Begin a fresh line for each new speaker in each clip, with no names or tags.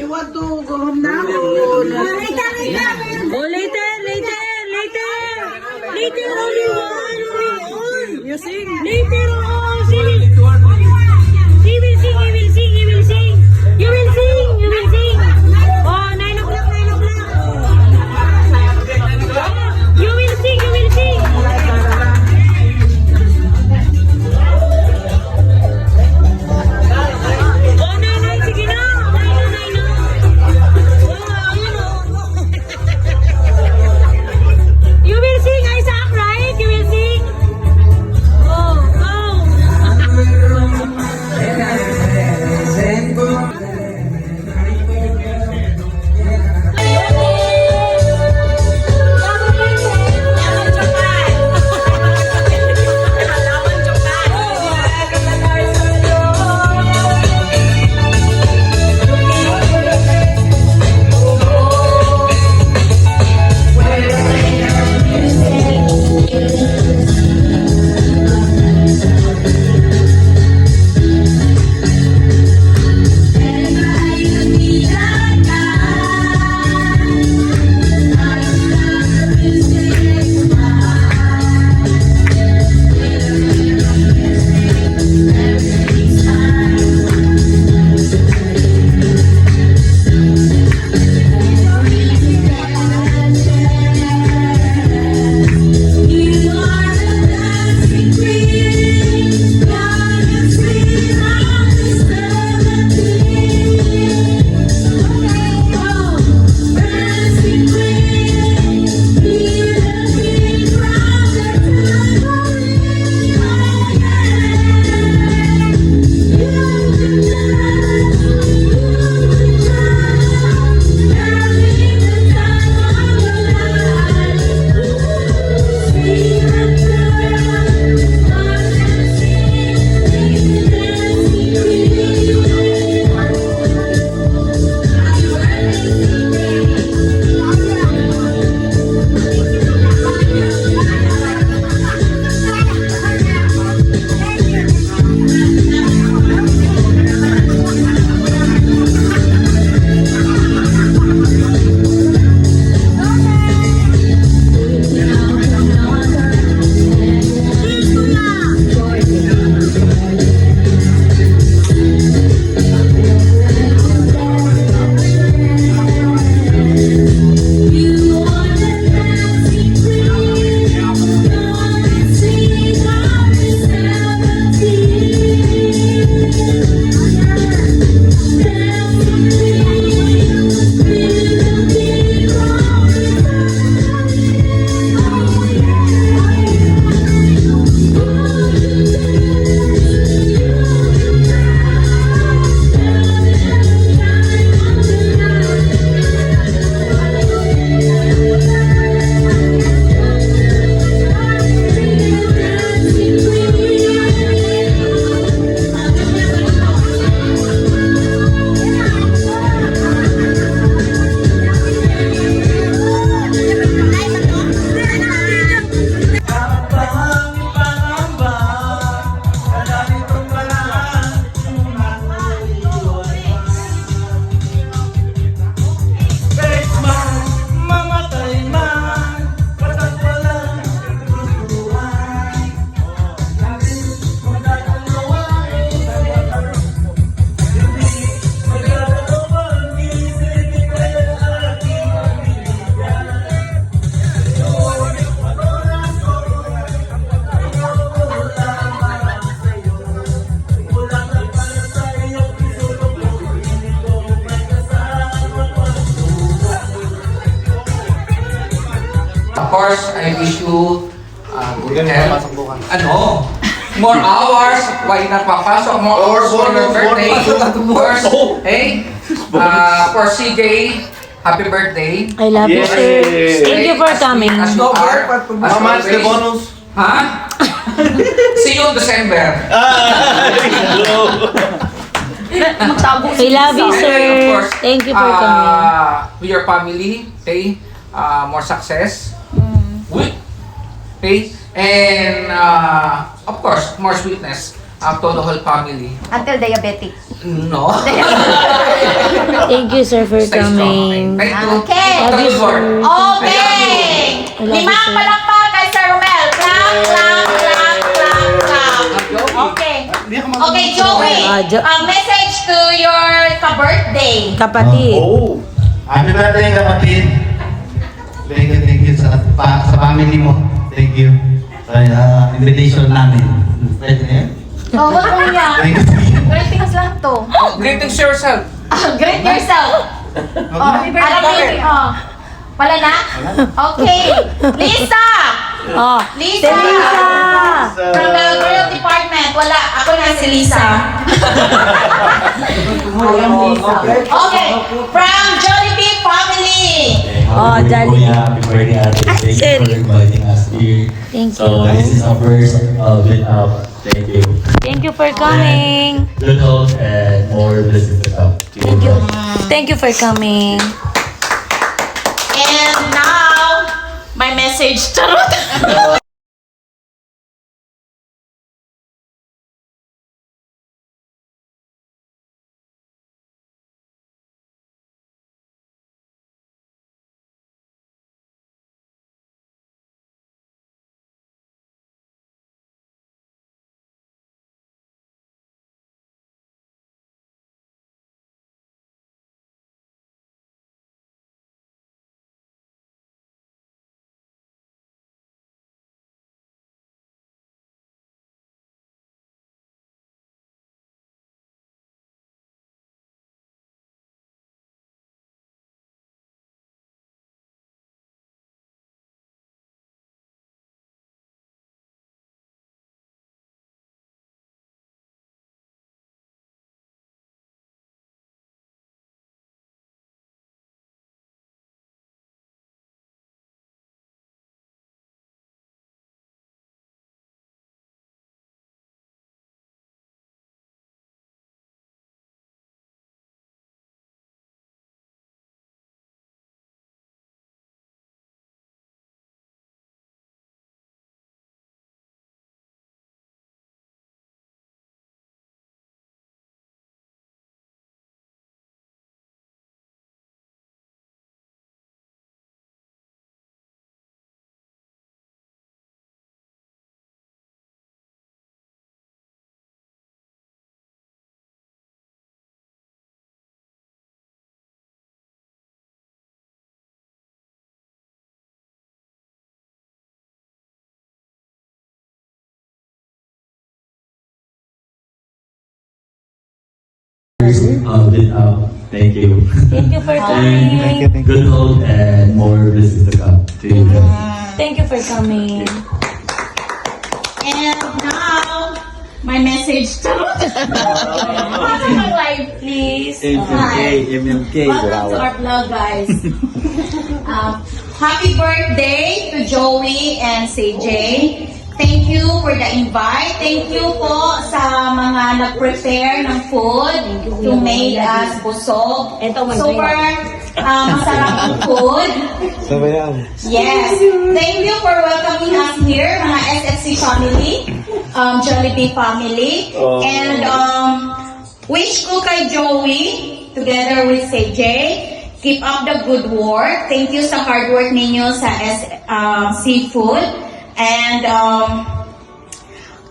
You want to go home now? Oh,
later, only one.
You sing?
Later on, she will sing, he will sing. You will sing. Oh, 9 o'clock. You will sing. Oh, 9, sige na. 9. Oh, ayun oh. You will sing, Isaac, right? You will sing. Oh.
course, I wish you good health. Ano? More hours, why not papasok? More hours for your birthday. First, hey, for CJ, happy birthday.
I love you, sir. Thank you for coming.
As you are, as
How much the
always.
bonus?
Ha? See you in December.
I love you, sir.
And of course,
Thank you for coming.
with your family, okay? More success. Okay? And of course, more sweetness to the whole family.
Until diabetic.
No.
Thank you, sir, for
Stay strong.
coming.
Thank you.
Okay.
Thank you, Lord.
Okay!
I love you,
Limang
sir.
palakpak kay Sir Romel. Clap, clap, clap, clap, clap. Okay. Okay, Joey. Message to your ka-birthday.
Kapatid.
Oh, happy birthday kapatid. Thank you sa family mo. Thank you sa invitation namin. Pwede na yan?
Oh, wag mo niya.
Thank you.
Greetings lang to.
Greetings to yourself.
Greet yourself. Oh, happy birthday. Oh. Wala na? Okay. Lisa!
Oh,
Lisa!
Lisa!
From the girl department. Wala. Ako na si Lisa. Okay. From Jollibee family.
Oh, Jollibee.
Happy birthday, Ate. Thank you for
sorry.
inviting us here.
Thank
So,
you.
this is our first bit up. Thank you.
Thank you for coming.
Good health and more blessings to come.
Thank you. Thank you for coming.
And now, my message. Charot!
Bit up. Thank you.
Thank you for coming.
Good health and more blessings to come. To you.
Thank you for coming.
And now, my message. Charot! Welcome to live, please. Hi. Welcome to our vlog, guys. Happy birthday to Joey and CJ. Thank you for the invite. Thank you po sa mga nag-prepare ng food to make us busog. Super masarap ang food. Yes. Thank you for welcoming us here, mga SFC family, Jollibee family. And wish ko kay Joey, together with CJ, keep up the good work. Thank you sa hard work ninyo sa seafood. And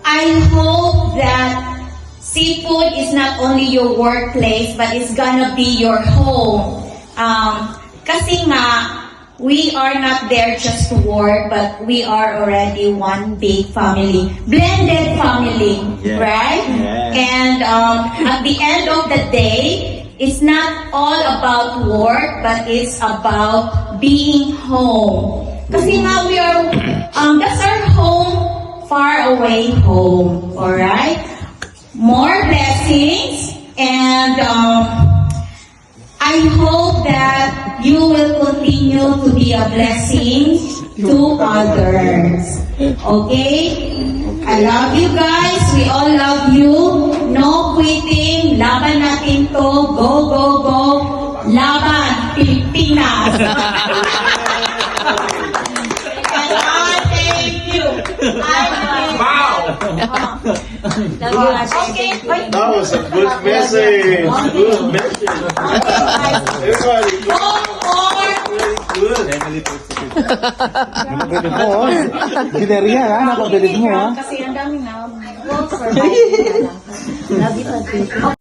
I hope that seafood is not only your workplace, but it's gonna be your home. Kasi nga, we are not there just to work, but we are already one big family. Blended family, right? And at the end of the day, it's not all about work, but it's about being home. Kasi nga we are, that's our home, far away home. Alright? More blessings, and I hope that you will continue to be a blessing to others. Okay? I love you guys. We all love you. No quitting. Laban natin to. Go, go, go. Laban, Pilipinas. And I thank you.
Wow!
Okay.
That was a good message. Good message. Everybody,
Go for
good.
Gineria ha, napabilis mo ha.
kasi ang dami na. Go for Love you.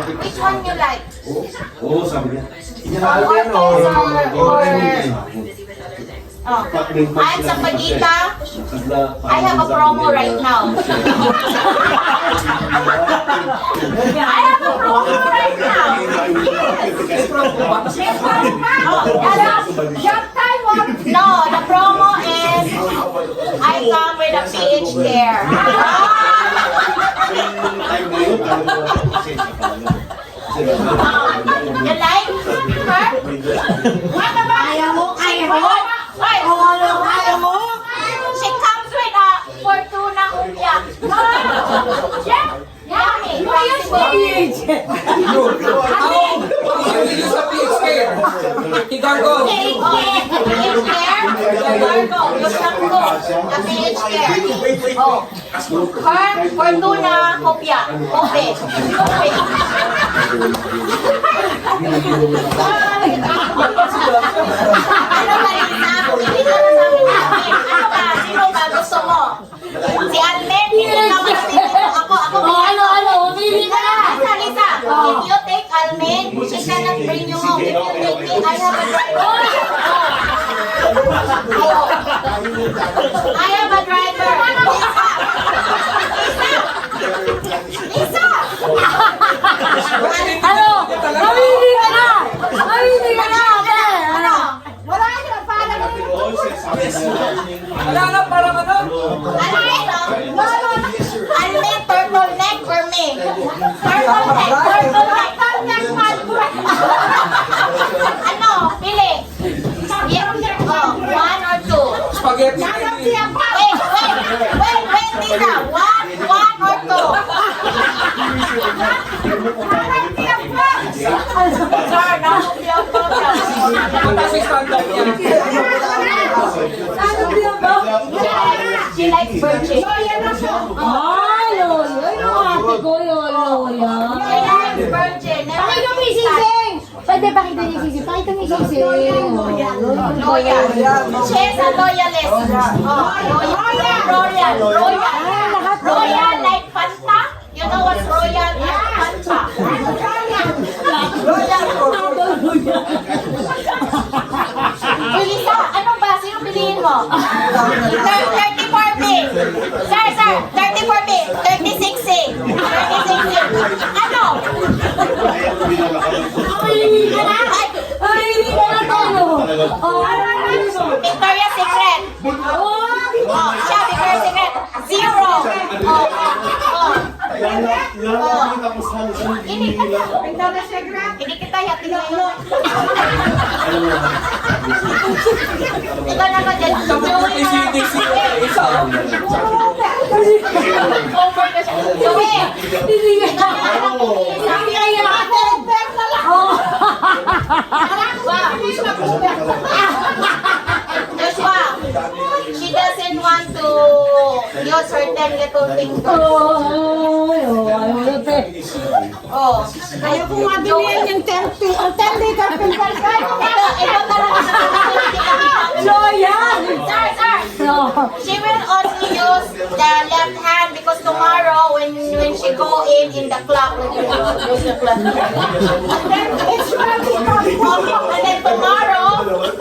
Which one you like?
Oo, sabi niya.
Ortes or I'm sa Pagita. I have a promo right now. I have a promo right now. No, the promo is I come with a PH care. You like her? What about? Ayaw mo? Ayaw mo? She comes with a Fortuna Umbia. Yeah. Yummy.
You use a PH care. Tigargo.
PH care. Gargo. Yung shampoo. The PH care. Oh. Her Fortuna Umbia. Ube. Ano ba, Lisa? Hindi ka na sabi namin. Ano ba? Sino ba gusto mo? Si Almen? Hindi ka masipin mo. Ako. Lisa. If you take Almen, she cannot bring you home. If you take me, I have a driver. I have a driver. Lisa!
Ano? Mamili ka na! Mamili ka na!
Ano? Wala ka na para
Wala na, parang ano?
Almen, turtleneck for me. Turtleneck. Ano? Pili. One or two.
Spaghetti.
Wait, Lisa. One or two. Sir,
Mataas yung standard niya.
she likes virgin.
Ay, Lola. Yung ate ko, Lola.
She likes virgin.
Pakita mo yung sising! Pwede pakita niyo yung sising. Pakita mo yung sising.
Loyal. She is a loyalist. Royal like Fanta. You know what's royal? Fanta. Lisa, ano ba? Sino piliin mo? 34B. Sir, 34B. 36C. Ano?
Mamili ka na! Mamili ka na, Tolo!
Victoria's Secret. Siya, Victoria's Secret. 0. Hindi kita yakin ngayon. Ikaw naman dyan. Joey! Joshua, she doesn't want to use her 10 little fingers.
Ayaw ko nga bilhin yung 10 liter fingers.
Ito talaga sa
Loyal!
Sir! She will only use the left hand because tomorrow when she go in the club, use the club. And then tomorrow,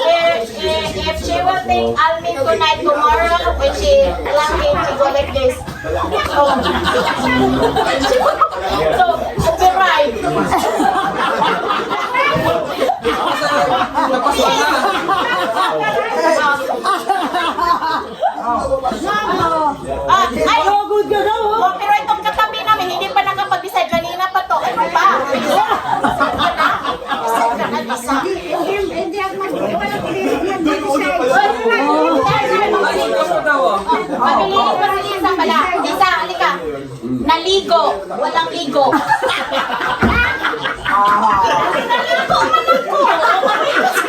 if she will take Almin tonight, tomorrow when she log in, she go like this. So copyright. Ay,
Good ka daw, oh!
pero itong katabi namin, hindi pa nakapag-decide. Kanina pa to. Ano ba?
Hindi ako mag-decide yan.
Ayos ko daw ah.
Pabilihin ko si Lisa pala. Lisa, halika. Naligo. Walang ligo. Naligo man ako.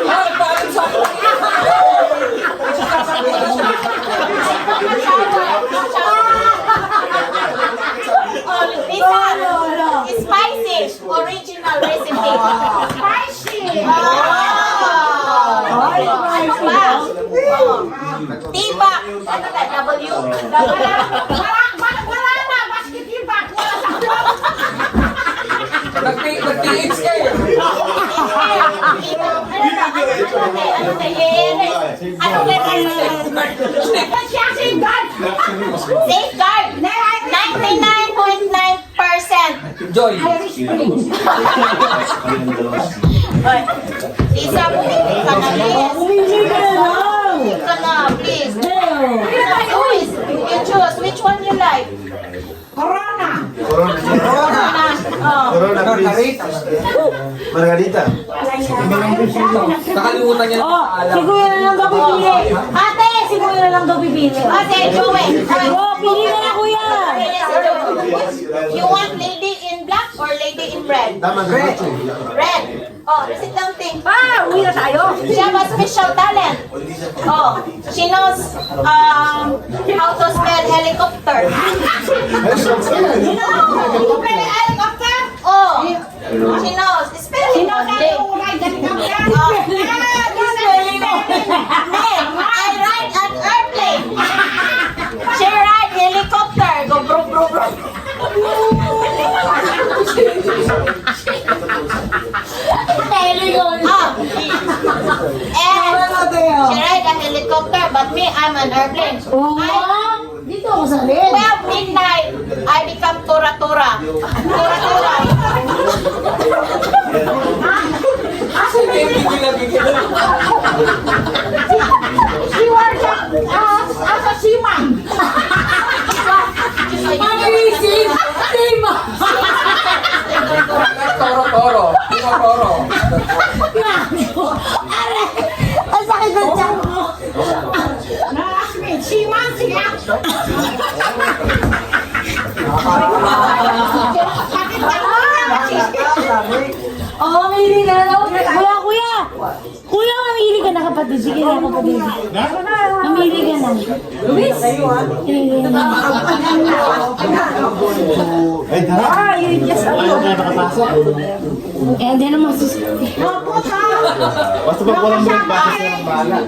Ay, parang sa
Lisa, spicy. Original recipe. Spicy. Ano ba? Tiba. Ano na? W? Wala na. Basket yung back. Wala sa
nag-pay PH ka eh.
Safeguard 99.9%.
Joy.
Lisa, bumili ka na, please.
Bumili ka na lang.
Bumili ka na, please.
Leo.
You choose. Which one you like?
Corona.
Corona, please. Margarita.
Nakalimutan niya
Oh,
na
si Kuya na lang daw pipili.
Ate,
Si Kuya na lang daw pipili.
Ate, Joey.
Oh, pili ka na, Kuya.
You want lady in black or lady in red?
Red.
Red. Oh, sit down, thing.
Uwi na tayo.
She have a special talent. Oh, she knows how to spell helicopter. You know helicopter? Oh, she knows. Spell it. I ride an airplane. She ride helicopter. Go bro bro bro. And she ride a helicopter, but me, I'm an airplane.
Dito ako sa red.
12 midnight, I become Tora Tora. Tora Tora.
She works as a seaman.
Amazing! Tema!
Toro.
Ang sakit ng tiyan ko.
Na-classmate, seaman siya.
Oh, mamili ka na. Kuya. Kuya, mamili ka na kapatid. Sige na kapatid. Mamili ka na. Luis? Mamili ka na.
Ay, tara. Ayaw na nakapasok.
Eh, hindi naman sus...
Basta pag walang break, bakit silang bahala?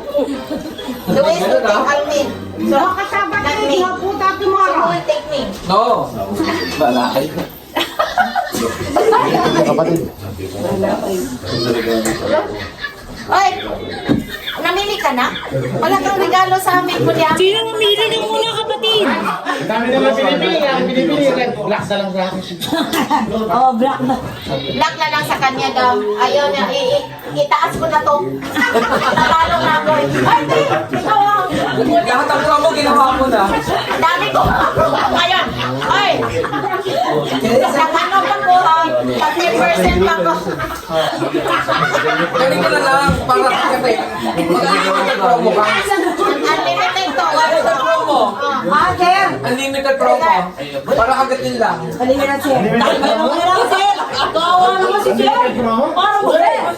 Luis, you take Alvin. So,
Kasama
not
kayo,
me.
puta
Who
tomorrow.
will take me?
No.
Kapatid.
Oy, namili ka na? Wala kang regalo sa amin, kuya.
Sino mamili na muna kapatid?
Dami naman pinipili. Black na lang sa akin.
Oh, black na.
Black na lang sa kanya daw. Ayaw niya, itaas ko na to. Natalo na ako. Ay, di! Ikaw ang...
Lahat ng promo ginawa mo na.
Dami ko. Ngayon. Ay! Nakano pa ko ha? 30% pa ko.
Galing ka na lang para kasi mag-unlimited promo ka.
Unlimited to.
Unlimited promo.
Mother.
Unlimited promo. Para kagatin lang.
Halika na siya.
Kawawa naman si Sir. Parang wala.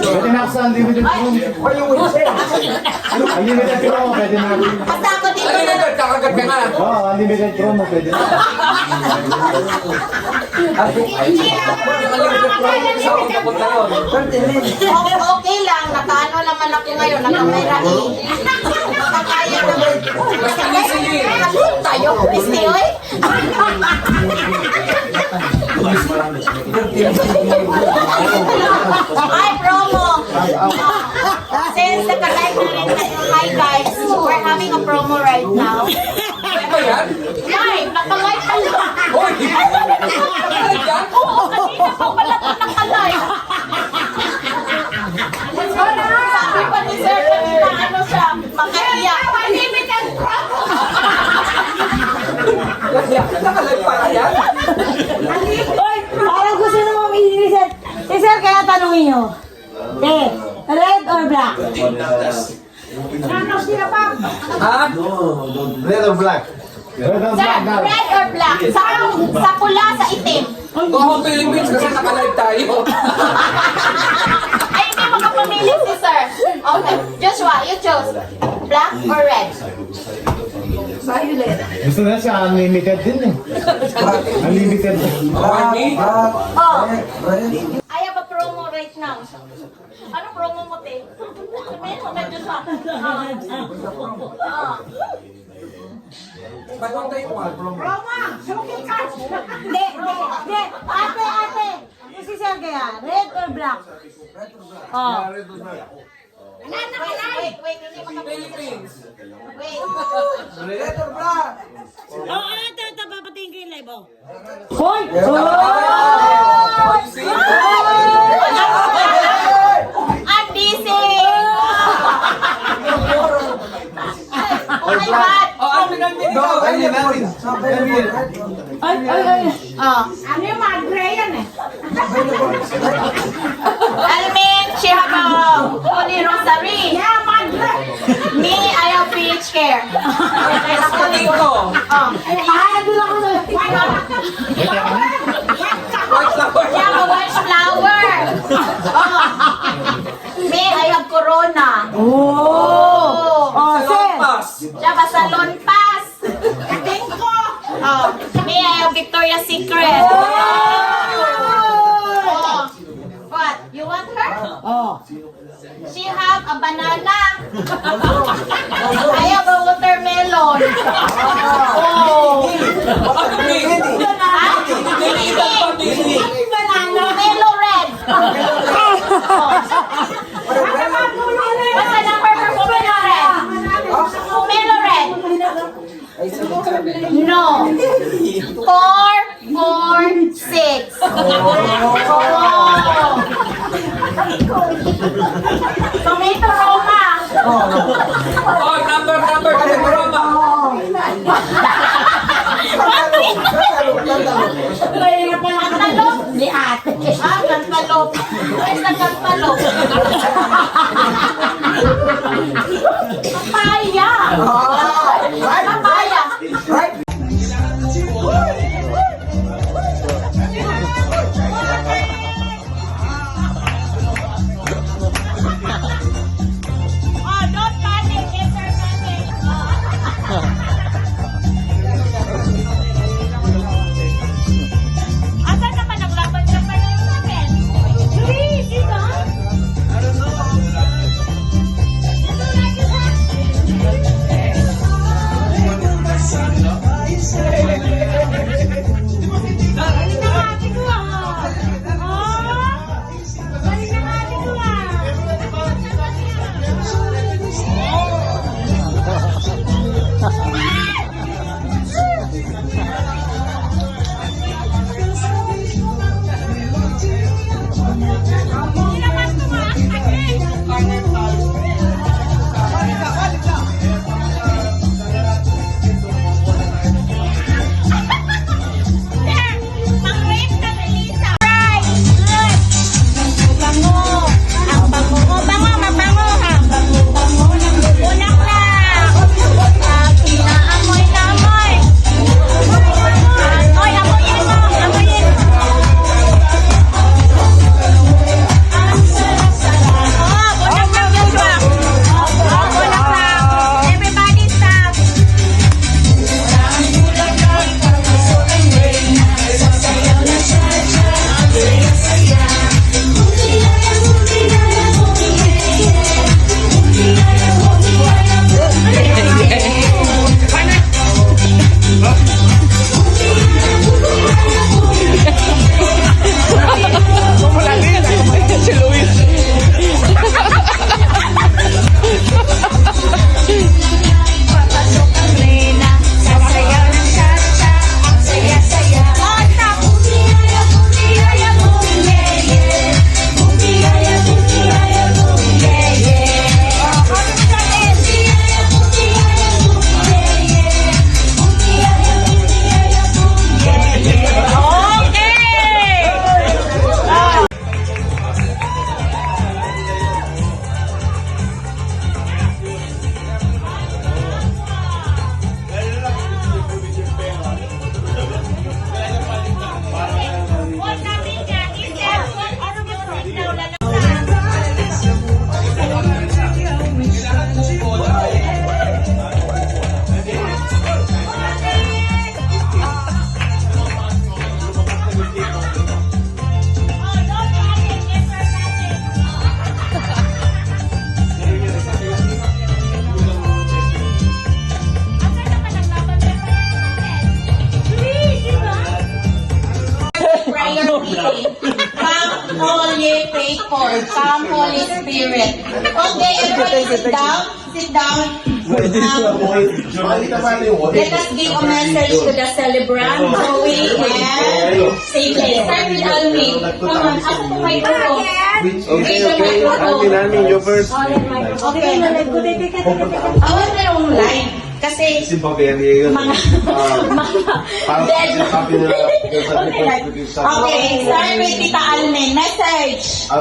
Pwede na ako sa unlimited room. Unlimited promo, pwede na ako.
Basta ako dito na.
Unlimited, kakagat ka nga.
Oo, unlimited promo, pwede na.
Unlimited promo, sa akong papunta yun.
Okay lang. Nakaano naman ako ngayon. Nakamera eh. Nakakaya naman.
Basta easy.
Tayo. Listi, oy. Hi, promo. Since naka-live na rin kayo, hi guys. We're having a promo right now.
Ano ba yan?
Live! Naka-live pa lang.
Hoy!
Oo, kanina pa pala ito naka-live. Sabi pa ni Sir kanina, ano siya, makaiyak. Unlimited promo.
Nakalag pa yan?
Oy, parang gusto na mamili ni Sir. Si Sir, kaya tanongin nyo. Red or black?
Ano sila pa?
Ha?
Red or black? Red or
Sir,
black now.
red or black? Sa pula, sa itim.
Go home Philippines kasi nakalive tayo.
Ay, hindi makapamili si Sir. Okay, Joshua, you choose. Black or red?
Gusto na siya, unlimited din eh. Unlimited.
Army?
Oh, I have a promo right now. Ano promo mo, te? Sabihin mo na, Joshua.
Paano tayo mo?
Roma, suki ka.
Hindi.
Red or black? Oh.
Wait, hindi makapiliin. Wait.
Oh, ito, papatingin ko yung live, oh. Hoy!
I'm busy! Oh my God!
Ay.
Ano yung madre yan eh?
Almin, she have a holy rosary.
Yeah, madre!
Me, I have PH care. Oh.
Doon ako na.
You have a white flower. Oh. Me, I have corona.
Oh, sir.
Siya ba salon pass? Kating ko. Oh. Me, I have Victoria's Secret. Oh. What? You want her?
Oh.
She have a banana. I have a watermelon. Oh. Banana. Melo red. What's the number for Pomelo red? Pomelo red. No. 4, 4, 6. Oh. Tomato Roma.
Oh, number.
Cantaloupe.
Ni ate.
Cantaloupe. Where's the cantaloupe? Papaya. Papaya. Oh, don't panic. Yes, sir, panic. Asan na ba naglaban siya pa rin namin? Please, you don't? Prayer meeting. faithful. Come, Holy Spirit. Okay, everybody sit down. Sit down. Let us give a message to the celebrant, Joey and CJ. Start with Alvin. Come on, ask the microphone.
Okay. Alvin, you first.
Okay. Awan na yung live. Kasi
Simpaveri.
mga dead. Okay, start with Tita Almen. Message.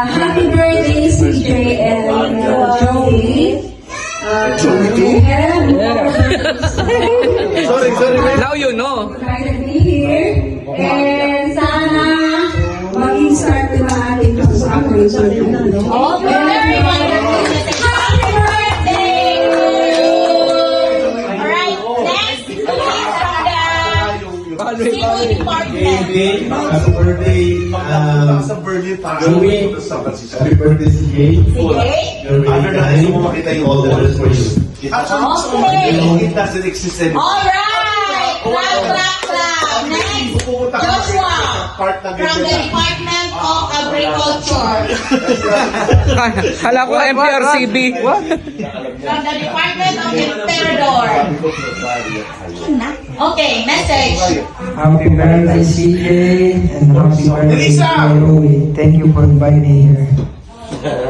Happy birthday, CJ and Joey.
Sorry.
Now you know.
Glad to be here. And sana maging start na ating pag-usapin.
Okay, happy birthday! Alright, next is from the Civil Department.
Happy birthday, Joey. Happy birthday, CJ. All the best for you.
Okay.
It doesn't exist anymore.
Alright! Clap. Next, Joshua from the Department of Agriculture.
Kala ko MPRCB. What?
From the Department of Emperador. Okay, message.
Happy birthday, CJ, and happy birthday, Joey. Thank you for inviting me here.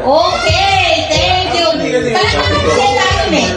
Okay, thank you. Talagang sila namin.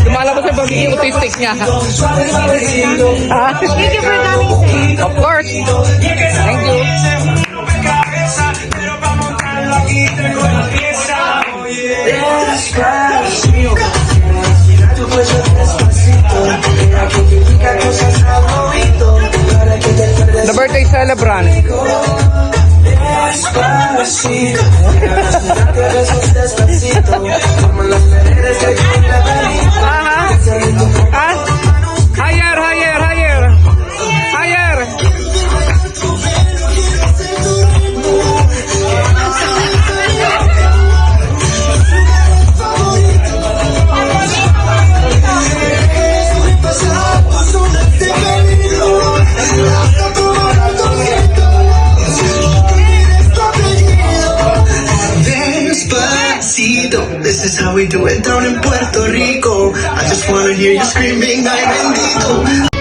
Lumalabas sa pagiging autistic niya.
Thank you for coming, sir.
Of course. Thank you. The birthday celebrant. Higher, higher, higher. Higher.
This is how we do it down in Puerto Rico. I just wanna hear you screaming, ay bendito.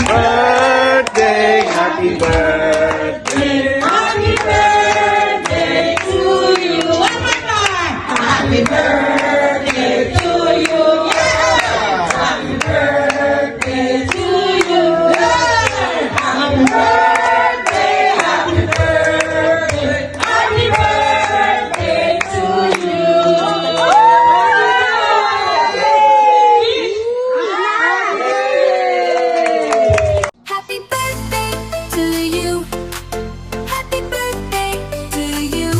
birthday, happy birthday.
Happy birthday to you. One more time. Happy birthday to you. Happy birthday to you. Happy birthday, happy birthday. Happy birthday to you.
Happy birthday to you. Happy birthday to you.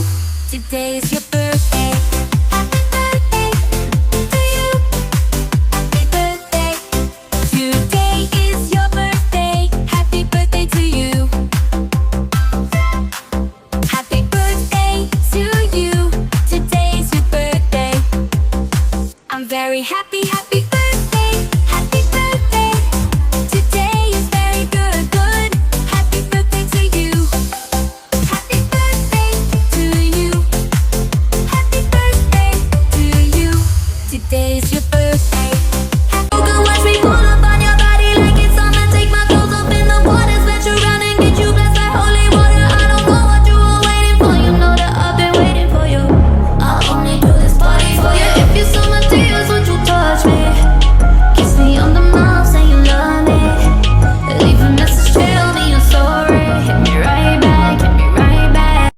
Today is your birthday. Happy birthday to you. Happy birthday. Today is your birthday. Happy birthday to you. Happy birthday to you. Today is your birthday. I'm very happy, happy birthday. Happy birthday. Today is very good, good. Happy birthday to you. Happy birthday to you. Happy birthday to you. Today is your birthday. You can watch me pull up on your body like it's summer. Take my clothes off in the water, splash around and get you blessed like holy water. I don't know what you were waiting for. You know that I've been waiting for you. I'll only do this party for you. If you saw my tears, would you touch me? Kiss me on the mouth, say you love me. Leave a message, tell me you're sorry. Hit me right back, hit me right back.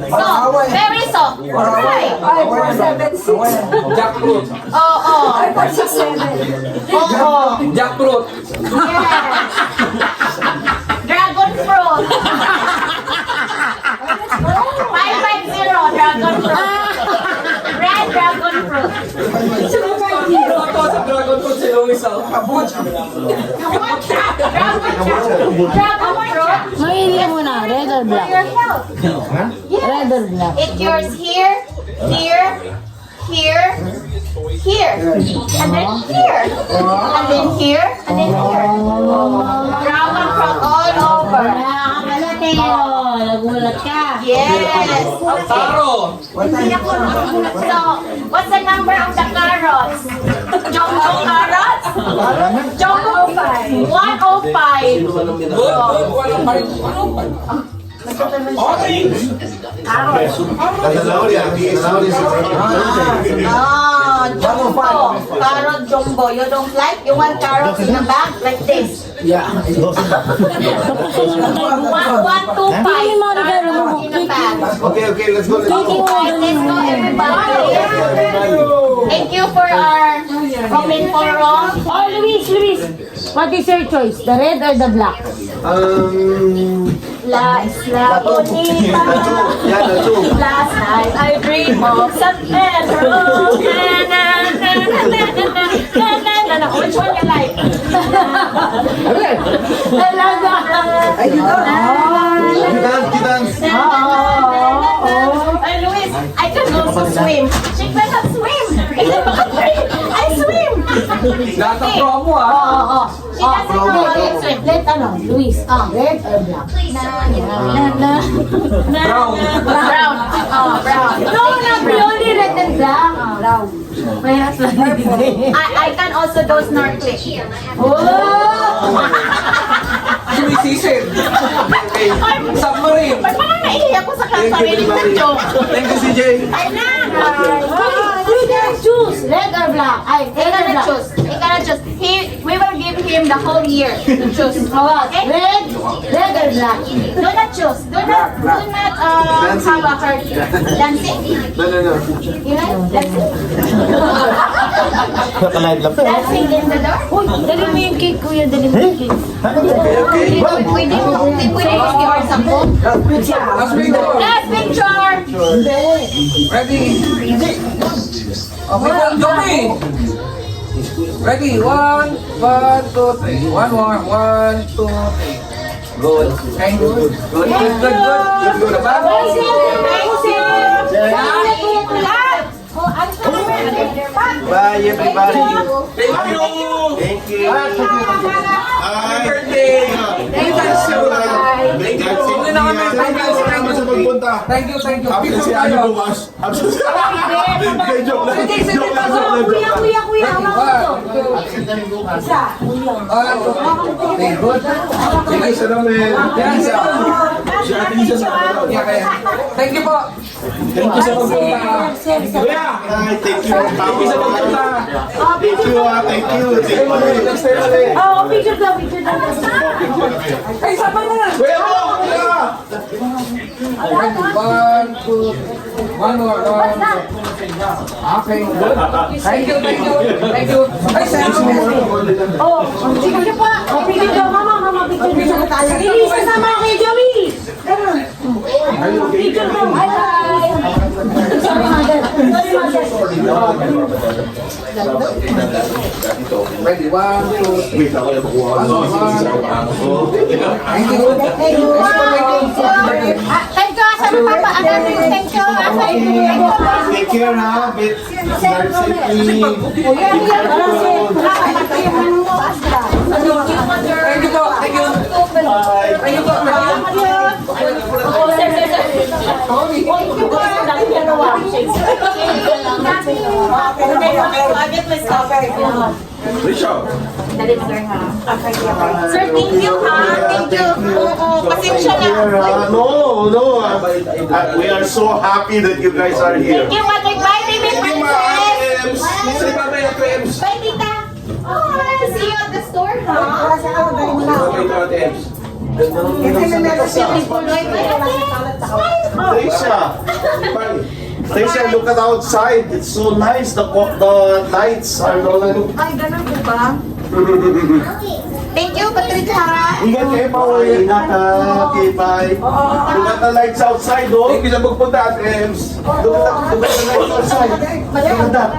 Soft, very soft. Right.
Jackfruit.
Oo. Oo.
Jackfruit.
Yes. Dragon fruit. 550 dragon fruit. Red dragon fruit.
Dragon fruit si Luis.
Dragon fruit.
Mamili ka muna, red or
For
black?
your health.
Red or black?
It's yours here, here, here, here, and then here, and then here, and then here. Dragon fruit all over.
Nagulat ka.
Yes. Okay.
Taro.
So, what's the number of the carrots? Jumbo carrots? Jumbo 105.
Good, good. Walang parin.
Jumbo. Carrot jumbo. You don't like? You want carrots in a bag like this? Yeah. 125 carrots in a bag.
Okay, let's go.
Alright, let's go everybody. Thank you for our comment for wrong.
Oh, Luis, what is your choice? The red or the black?
La isla bonita. Last night I dream of San Pedro. Which one you like? Hey Luis, I can also swim. She cannot swim. I swim.
Nasa promo
Oh. She doesn't know how to swim.
Red ano? Luis, red or black?
Brown.
Brown. Oh, brown.
No, not only red and black. Brown. My husband.
I can also do snorkeling.
Sumisisid. Submarine.
Ba't parang naiiyak ko sa kakarinig ng joke?
Thank you, CJ.
Ay na!
You can choose red or black. Ay,
He
red or
cannot
black.
choose. He cannot choose. We will give him the whole year to choose. Okay?
Red or black?
Do not choose. Do not have a heart. Dancing?
No.
You know? Dancing?
Nakalive lang.
Dancing in the dark?
Uy, dali mo yung cake, kuya. Dali mo yung cake.
Pwede mo give her some food?
Last video.
Last picture!
Ready? Okay, Johnny. Ready? 1, 2, 3. One more. 1, 2, 3. Good. Thank you. Good.
Bye, everybody.
Thank you.
Thank you.
Happy birthday. Thank you. Hindi na kami. Thank you.
Absent si Ano bukas. Absent si Ano. Joke lang.
Kuya, hawak mo to.
Very good.
Lisa namin. Lisa.
Thank you po.
Thank you sa pagpunta. Kuya! Ay, thank you. Thank you sa pagpunta. Thank you, thank you. Thank you. Next time ulit.
Oo, picture daw, picture daw.
Ay, sabay na.
Kuya mo! Kuya!
One, two, one more. Okay. Thank you, thank you. Thank you. Ay,
Oh, picture pa. Oh, picture daw, mama, picture daw. Sige, sasama kay Joey. Picture daw. Bye-bye. Sorry, mother. Sorry, mother.
Ready, one, two, three. Thank you.
Thank you, asa mo papa? Thank you, asa
Take care na. Bit. Start safely.
Thank you po. Thank you. Thank you po.
Sir, thank you ha. Thank you. Oo, pasensya na.
No. We are so happy that you guys are here.
Thank you, Mother. Bye, baby princess.
Say bye-bye at Ems.
Bye, tita. Oh, see you at the store, ha?
Taysha, look at outside. It's so nice. The lights are no longer.
Ay, ganun po ba? Thank you, Patricia.
Ingat kayo pa, ingat ha. Okay, bye. Look at the lights outside, oh. Thank you sa pagpunta at Ems. Look at the lights outside. Look at that.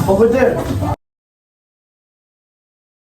Over there.